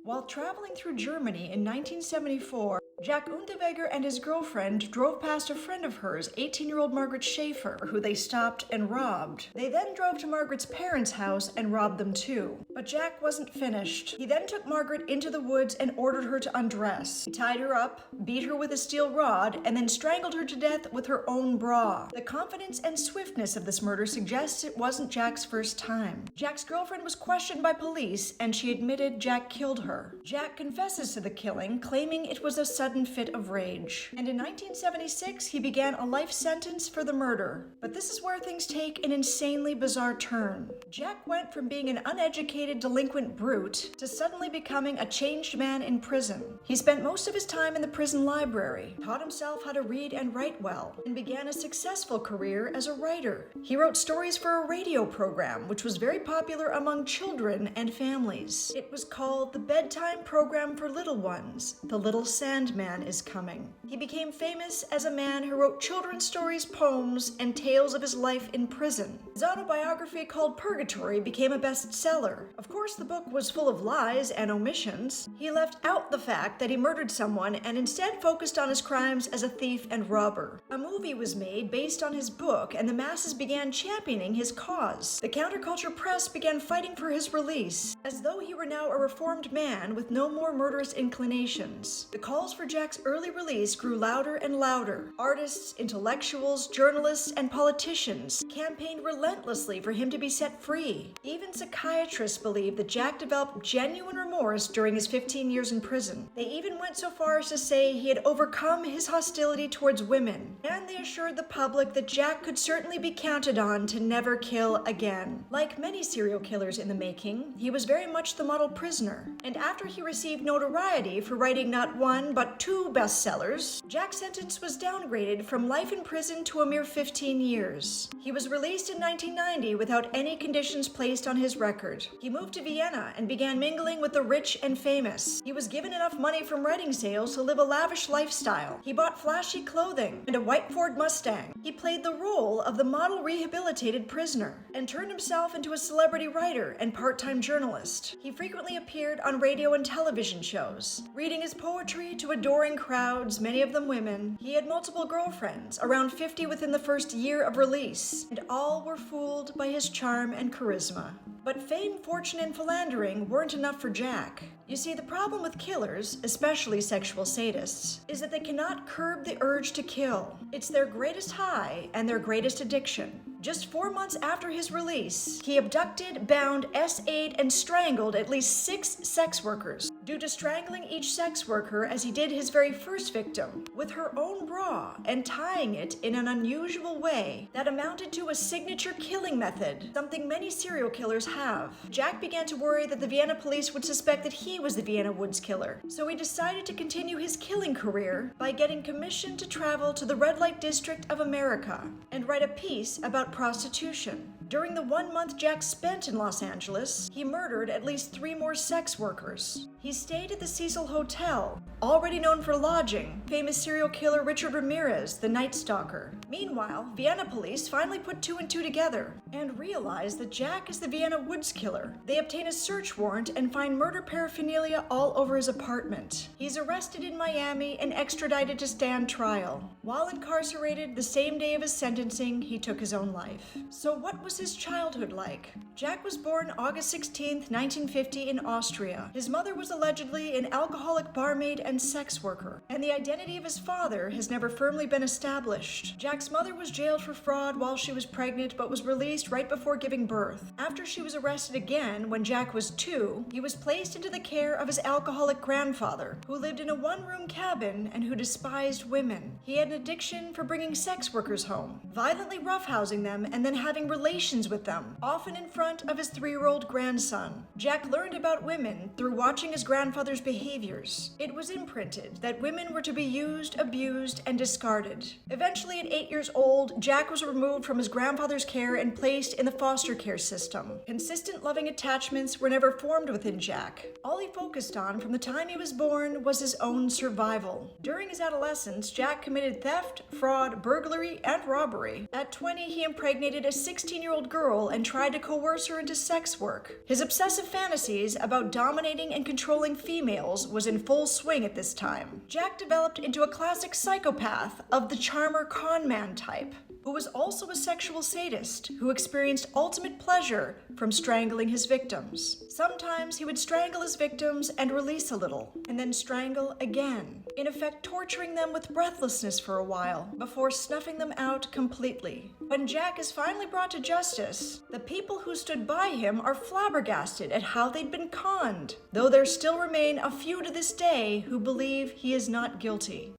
While traveling through Germany in 1974, Jack Unterweger and his girlfriend drove past a friend of hers, 18-year-old Margaret Schaefer, who they stopped and robbed. They then drove to Margaret's parents' house and robbed them too. But Jack wasn't finished. He then took Margaret into the woods and ordered her to undress. He tied her up, beat her with a steel rod, and then strangled her to death with her own bra. The confidence and swiftness of this murder suggests it wasn't Jack's first time. Jack's girlfriend was questioned by police, and she admitted Jack killed her. Jack confesses to the killing, claiming it was a sudden fit of rage. And in 1976, he began a life sentence for the murder. But this is where things take an insanely bizarre turn. Jack went from being an uneducated delinquent brute to suddenly becoming a changed man in prison. He spent most of his time in the prison library, taught himself how to read and write well, and began a successful career as a writer. He wrote stories for a radio program, which was very popular among children and families. It was called the Bedtime Program for Little Ones, The Little Sandman is Coming. He became famous as a man who wrote children's stories, poems, and tales of his life in prison. His autobiography called Purgatory became a bestseller. Of course, the book was full of lies and omissions. He left out the fact that he murdered someone and instead focused on his crimes as a thief and robber. A movie was made based on his book, and the masses began championing his cause. The counterculture press began fighting for his release, as though he were now a reformed man with no more murderous inclinations. The calls for Jack's early release grew louder and louder. Artists, intellectuals, journalists, and politicians campaigned relentlessly for him to be set free. Even psychiatrists believed that Jack developed genuine remorse during his 15 years in prison. They even went so far as to say he had overcome his hostility towards women, and they assured the public that Jack could certainly be counted on to never kill again. Like many serial killers in the making, he was very much the model prisoner, and after he received notoriety for writing not one but two bestsellers, Jack's sentence was downgraded from life in prison to a mere 15 years. He was released in 1990 without any conditions placed on his record. He moved to Vienna and began mingling with the rich and famous. He was given enough money from writing sales to live a lavish lifestyle. He bought flashy clothing and a white Ford Mustang. He played the role of the model rehabilitated prisoner and turned himself into a celebrity writer and part-time journalist. He frequently appeared on radio and television shows, reading his poetry to adoring crowds, many of them women. He had multiple girlfriends, around 50 within the first year of release, and all were fooled by his charm and charisma. But fame, fortune, and philandering weren't enough for Jack. You see, the problem with killers, especially sexual sadists, is that they cannot curb the urge to kill. It's their greatest high and their greatest addiction. Just 4 months after his release, he abducted, bound, S8'd, and strangled at least 6 sex workers. Due to strangling each sex worker as he did his very first victim, with her own bra, and tying it in an unusual way that amounted to a signature killing method, something many serial killers have. Jack began to worry that the Vienna police would suspect that he was the Vienna Woods killer, so he decided to continue his killing career by getting commissioned to travel to the red light district of America and write a piece about prostitution. During the 1 month Jack spent in Los Angeles, he murdered at least 3 more sex workers. He stayed at the Cecil Hotel, already known for lodging famous serial killer Richard Ramirez, the Night Stalker. Meanwhile, Vienna police finally put 2 and 2 together and realized that Jack is the Vienna Woods killer. They obtain a search warrant and find murder paraphernalia all over his apartment. He's arrested in Miami and extradited to stand trial. While incarcerated, the same day of his sentencing, he took his own life. So what was his childhood like? Jack was born August 16, 1950 in Austria. His mother was allegedly an alcoholic barmaid and sex worker, and the identity of his father has never firmly been established. Jack's mother was jailed for fraud while she was pregnant, but was released right before giving birth. After she was arrested again when Jack was 2, he was placed into the care of his alcoholic grandfather, who lived in a one-room cabin and who despised women. He had an addiction for bringing sex workers home, violently roughhousing them, and then having relations with them, often in front of his 3-year-old grandson. Jack learned about women through watching his grandfather's behaviors. It was imprinted that women were to be used, abused, and discarded. Eventually, at 8 years old, Jack was removed from his grandfather's care and placed in the foster care system. Consistent loving attachments were never formed within Jack. All he focused on from the time he was born was his own survival. During his adolescence, Jack committed theft, fraud, burglary, and robbery. At 20, he impregnated a 16-year-old girl and tried to coerce her into sex work. His obsessive fantasies about dominating and controlling females was in full swing at this time. Jack developed into a classic psychopath of the charmer conman type, who was also a sexual sadist who experienced ultimate pleasure from strangling his victims. Sometimes he would strangle his victims and release a little, and then strangle again, in effect torturing them with breathlessness for a while before snuffing them out completely. When Jack is finally brought to justice, the people who stood by him are flabbergasted at how they'd been conned, though there still remain a few to this day who believe he is not guilty.